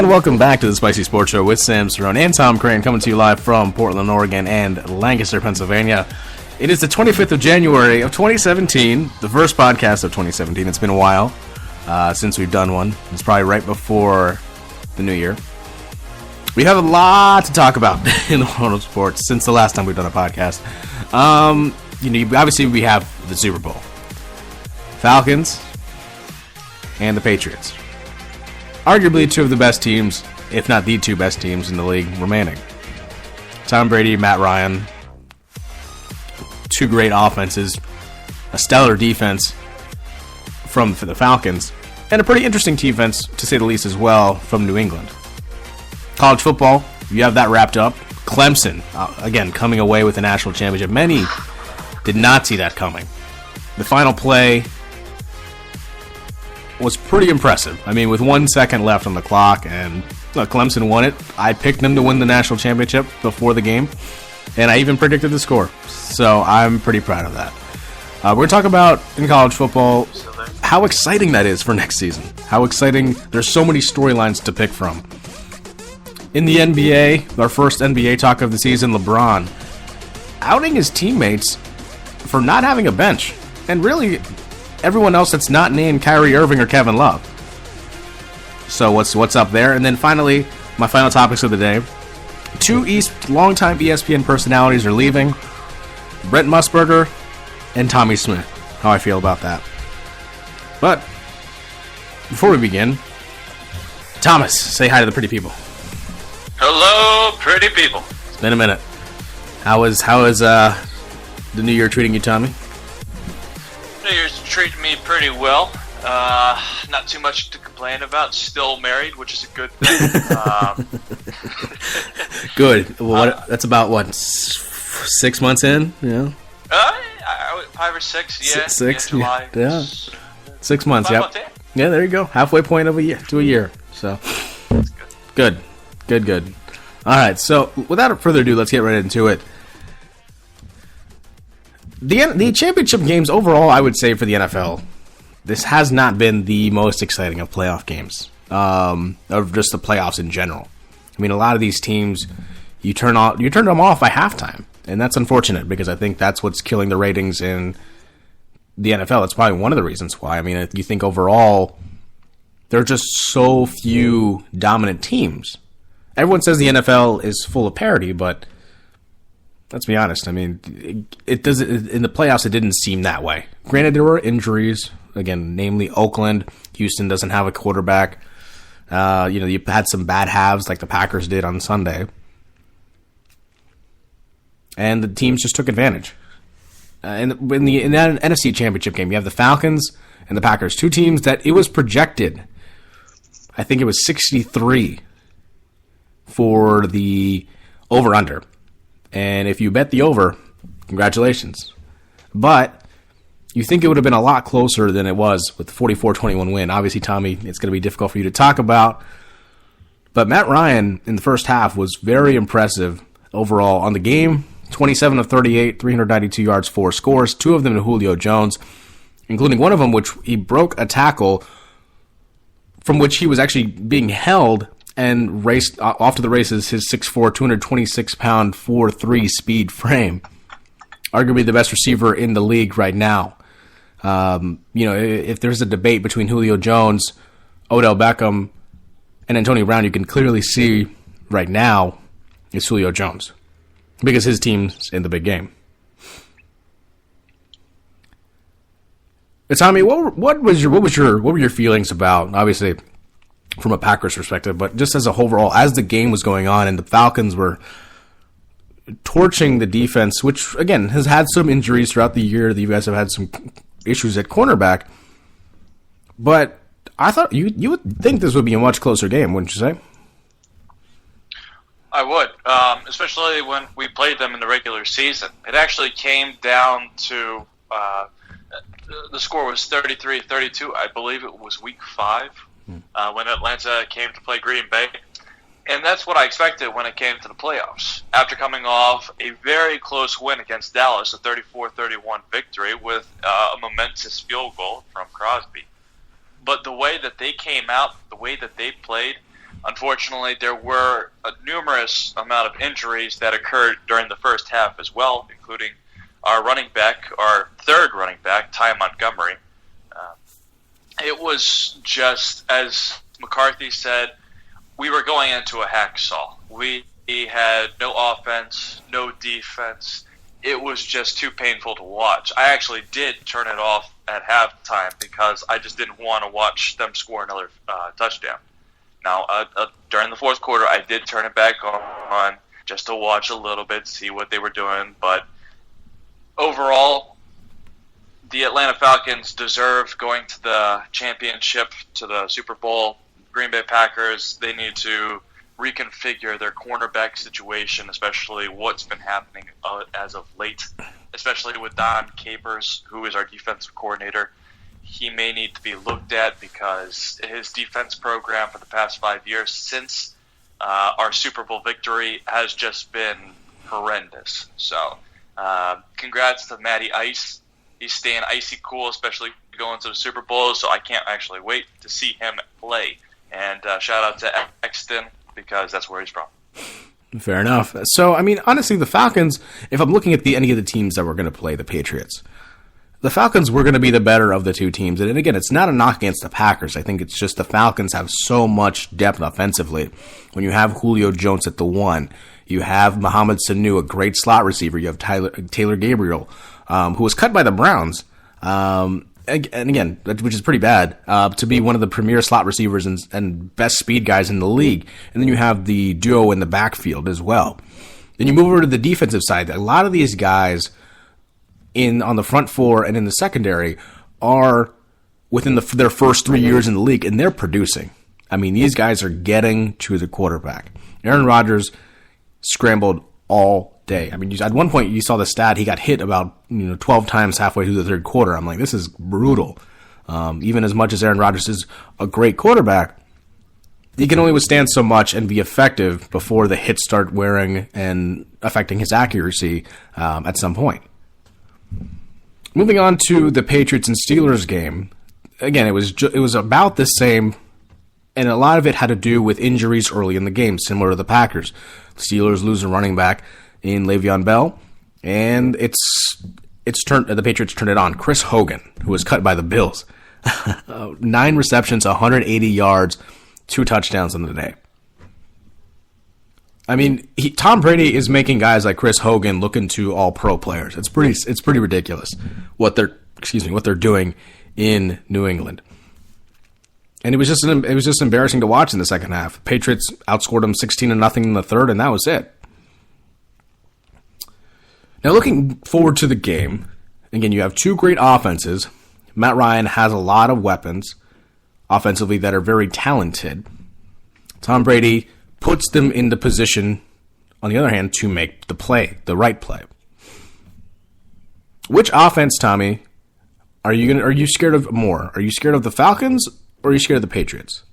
welcome back to the Spicy Sports Show with Sam Cerrone and Tom Crane, coming to you live from Portland, Oregon and Lancaster, Pennsylvania. It is the 25th of January of 2017, the first podcast of 2017. It's been a while since we've done one. It's probably right before the new year. We have a lot to talk about in the world of sports since the last time we've done a podcast. Obviously we have the Super Bowl, Falcons, and the Patriots. Arguably two of the best teams, if not the two best teams in the league remaining. Tom Brady, Matt Ryan, two great offenses, a stellar defense for the Falcons, and a pretty interesting defense, to say the least, as well, from New England. College football, you have that wrapped up. Clemson, again, coming away with the national championship. Many did not see that coming. The final play was pretty impressive. I mean, with 1 second left on the clock, and Clemson won it. I picked them to win the national championship before the game, and I even predicted the score. So I'm pretty proud of that. We're going to talk about, in college football, how exciting that is for next season. How exciting. There's so many storylines to pick from. In the NBA, our first NBA talk of the season, LeBron outing his teammates for not having a bench, and really everyone else that's not named Kyrie Irving or Kevin Love. So what's up there? And then finally, my final topics of the day. Two longtime ESPN personalities are leaving. Brent Musburger and Tommy Smith. How I feel about that. But before we begin, Thomas, say hi to the pretty people. Hello, pretty people. It's been a minute. How is the new year treating you, Tommy? New Year's treating me pretty well. Not too much to complain about. Still married, which is a good thing. Good. Well, that's about, 6 months in? Yeah. 5 or 6, yeah. Six? July. Yeah. 6 months, yep. Yeah, there you go. Halfway point of a year to a year. So, that's good. Good. All right, so without further ado, let's get right into it. The championship games overall, I would say, for the NFL, this has not been the most exciting of playoff games, of just the playoffs in general. I mean, a lot of these teams, you turn them off by halftime, and that's unfortunate because I think that's what's killing the ratings in the NFL. It's probably one of the reasons why. I mean, you think overall, there are just so few dominant teams. Everyone says the NFL is full of parity, but let's be honest. I mean, it doesn't. In the playoffs, it didn't seem that way. Granted, there were injuries. Again, namely Oakland. Houston doesn't have a quarterback. You had some bad halves like the Packers did on Sunday, and the teams just took advantage. In that NFC Championship game, you have the Falcons and the Packers, two teams that it was projected. I think it was 63 for the over/under. And if you bet the over, congratulations. But you think it would have been a lot closer than it was with the 44-21 win. Obviously, Tommy, it's going to be difficult for you to talk about. But Matt Ryan in the first half was very impressive overall on the game. 27 of 38, 392 yards, 4 scores, 2 of them to Julio Jones, including one of them which he broke a tackle from which he was actually being held and raced off to the races his 6'4", 226-pound 4.3 speed frame. Arguably the best receiver in the league right now. If there's a debate between Julio Jones, Odell Beckham, and Antonio Brown, you can clearly see right now it's Julio Jones because his team's in the big game. But Tommy, what were your feelings about, obviously from a Packers perspective, but just as a overall, as the game was going on and the Falcons were torching the defense, which again has had some injuries throughout the year. You guys have had some issues at cornerback, but I thought you would think this would be a much closer game, wouldn't you say? I would, especially when we played them in the regular season. It actually came down to the score was 33-32. I believe it was week 5 when Atlanta came to play Green Bay. And that's what I expected when it came to the playoffs. After coming off a very close win against Dallas, a 34-31 victory with a momentous field goal from Crosby. But the way that they came out, the way that they played, Unfortunately, there were a numerous amount of injuries that occurred during the first half as well, including our third running back, Ty Montgomery. It was just, as McCarthy said, we were going into a hacksaw. We had no offense, no defense. It was just too painful to watch. I actually did turn it off at halftime because I just didn't want to watch them score another touchdown. Now, during the fourth quarter, I did turn it back on just to watch a little bit, see what they were doing. But overall, the Atlanta Falcons deserve going to the championship, to the Super Bowl. Green Bay Packers, they need to reconfigure their cornerback situation, especially what's been happening as of late, especially with Don Capers, who is our defensive coordinator. He may need to be looked at because his defense program for the past 5 years since our Super Bowl victory has just been horrendous. So congrats to Matty Ice. He's staying icy cool, especially going to the Super Bowl, so I can't actually wait to see him play. And shout out to Exton, because that's where he's from. Fair enough. So, I mean, honestly, the Falcons, if I'm looking at any of the teams that were going to play the Patriots, the Falcons were going to be the better of the two teams. And again, it's not a knock against the Packers. I think it's just the Falcons have so much depth offensively. When you have Julio Jones at the 1, you have Mohamed Sanu, a great slot receiver. You have Taylor Gabriel, who was cut by the Browns. And again, which is pretty bad, to be one of the premier slot receivers and best speed guys in the league. And then you have the duo in the backfield as well. Then you move over to the defensive side. A lot of these guys on the front four and in the secondary are within their first 3 years in the league, and they're producing. I mean, these guys are getting to the quarterback. Aaron Rodgers scrambled all day. I mean, at one point you saw the stat, he got hit about 12 times halfway through the third quarter. I'm like, this is brutal. Even as much as Aaron Rodgers is a great quarterback, he can only withstand so much and be effective before the hits start wearing and affecting his accuracy at some point. Moving on to the Patriots and Steelers game, again, it was about the same, and a lot of it had to do with injuries early in the game, similar to the Packers. The Steelers lose a running back in Le'Veon Bell, and the Patriots turned it on. Chris Hogan, who was cut by the Bills, 9 receptions, 180 yards, 2 touchdowns in the day. I mean, Tom Brady is making guys like Chris Hogan look into all-pro players. It's pretty ridiculous what they're doing in New England. And it was just embarrassing to watch in the second half. Patriots outscored them 16-0 in the third, and that was it. Now, looking forward to the game, again, you have 2 great offenses. Matt Ryan has a lot of weapons offensively that are very talented. Tom Brady puts them in the position, on the other hand, to make the right play. Which offense, Tommy, are you scared of more? Are you scared of the Falcons or are you scared of the Patriots?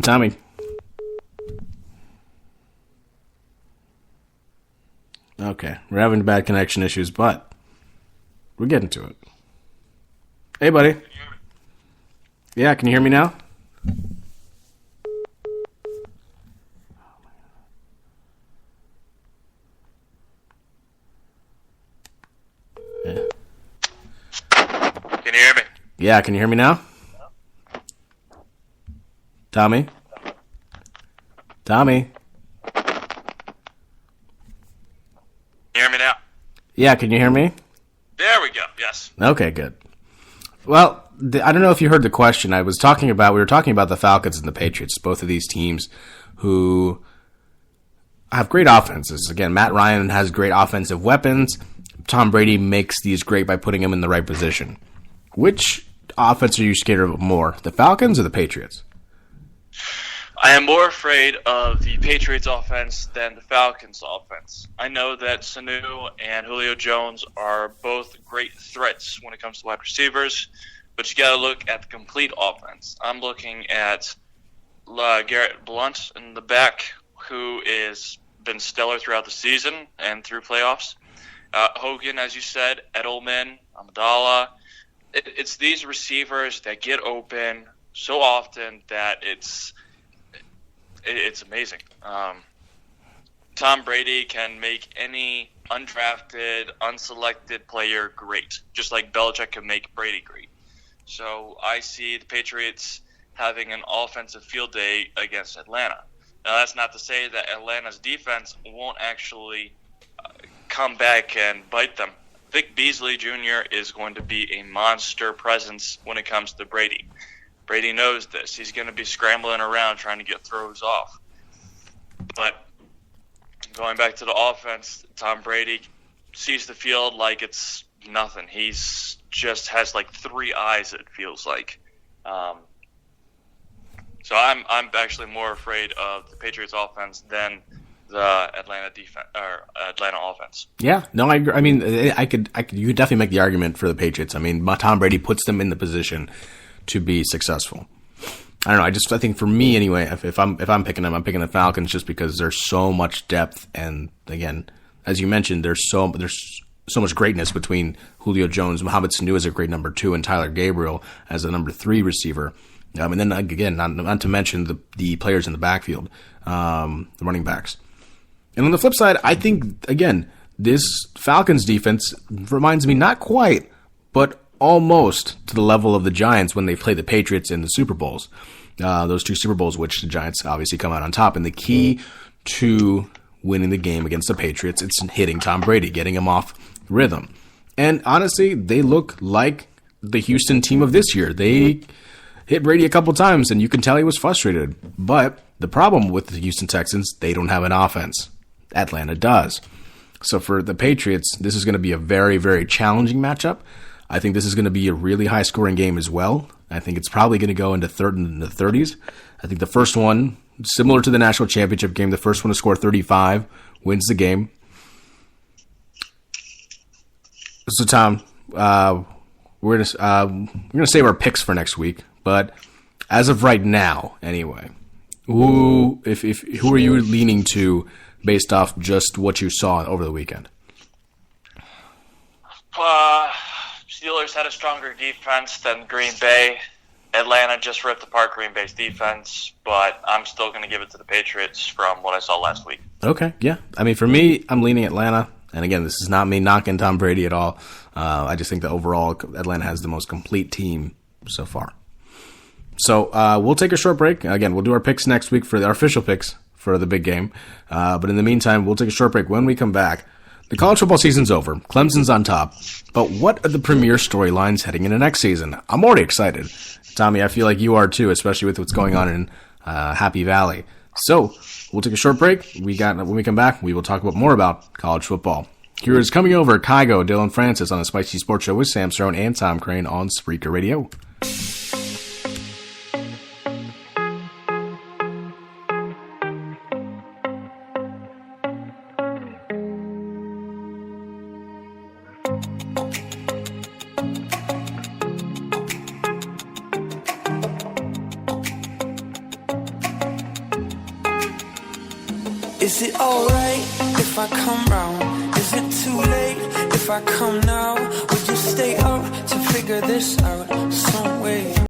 Tommy. Okay, we're having bad connection issues, but we're getting to it. Hey, buddy. Yeah, can you hear me now? Yeah. Can you hear me? Yeah, can you hear me now? Tommy? Tommy? Can you hear me now? Yeah, can you hear me? There we go, yes. Okay, good. Well, I don't know if you heard the question. We were talking about the Falcons and the Patriots, both of these teams who have great offenses. Again, Matt Ryan has great offensive weapons. Tom Brady makes these great by putting him in the right position. Which offense are you scared of more, the Falcons or the Patriots? I am more afraid of the Patriots offense than the Falcons offense. I know that Sanu and Julio Jones are both great threats when it comes to wide receivers, but you got to look at the complete offense. I'm looking at Garrett Blunt in the back, who is been stellar throughout the season and through playoffs. Hogan, as you said, Edelman, Amidala. It's these receivers that get open so often that it's amazing. Tom Brady can make any undrafted, unselected player great, just like Belichick can make Brady great. So I see the Patriots having an offensive field day against Atlanta. Now, that's not to say that Atlanta's defense won't actually come back and bite them. Vic Beasley Jr. is going to be a monster presence when it comes to Brady. Brady knows this. He's going to be scrambling around trying to get throws off. But going back to the offense, Tom Brady sees the field like it's nothing. He's just has like 3 eyes, it feels like. So I'm actually more afraid of the Patriots offense than the Atlanta defense or Atlanta offense. Yeah, no, I agree. I mean, I could you could definitely make the argument for the Patriots. I mean, Tom Brady puts them in the position to be successful. I don't know. I think for me anyway, if I'm picking them, I'm picking the Falcons just because there's so much depth, and again, as you mentioned, there's so much greatness between Julio Jones, Mohamed Sanu as a great number 2, and Tyler Gabriel as a number 3 receiver. And then again, not to mention the players in the backfield, the running backs. And on the flip side, I think again this Falcons defense reminds me not quite, but almost to the level of the Giants when they played the Patriots in the Super Bowls. Those 2 Super Bowls, which the Giants obviously come out on top. And the key to winning the game against the Patriots, it's hitting Tom Brady, getting him off rhythm. And honestly, they look like the Houston team of this year. They hit Brady a couple times, and you can tell he was frustrated. But the problem with the Houston Texans, they don't have an offense. Atlanta does. So for the Patriots, this is going to be a very, very challenging matchup. I think this is going to be a really high-scoring game as well. I think it's probably going to go into the 30s. I think the first one, similar to the national championship game, the first one to score 35 wins the game. So, Tom, we're gonna save our picks for next week. But as of right now, anyway, who are you leaning to based off just what you saw over the weekend? Steelers had a stronger defense than Green Bay. Atlanta just ripped apart Green Bay's defense, but I'm still going to give it to the Patriots from what I saw last week. Okay, yeah. I mean, for me, I'm leaning Atlanta. And again, this is not me knocking Tom Brady at all. I just think that overall, Atlanta has the most complete team so far. So we'll take a short break. Again, we'll do our picks next week for our official picks for the big game. But in the meantime, we'll take a short break. When we come back, the college football season's over. Clemson's on top. But what are the premier storylines heading into next season? I'm already excited. Tommy, I feel like you are too, especially with what's going on in Happy Valley. So we'll take a short break. When we come back, we will talk more about college football. Here is Coming Over, Kygo, Dylan Francis on the Spicy Sports Show with Sam Cerrone and Tom Crane on Spreaker Radio. Is it alright if I come round? Is it too late if I come now? Would you stay up to figure this out some way?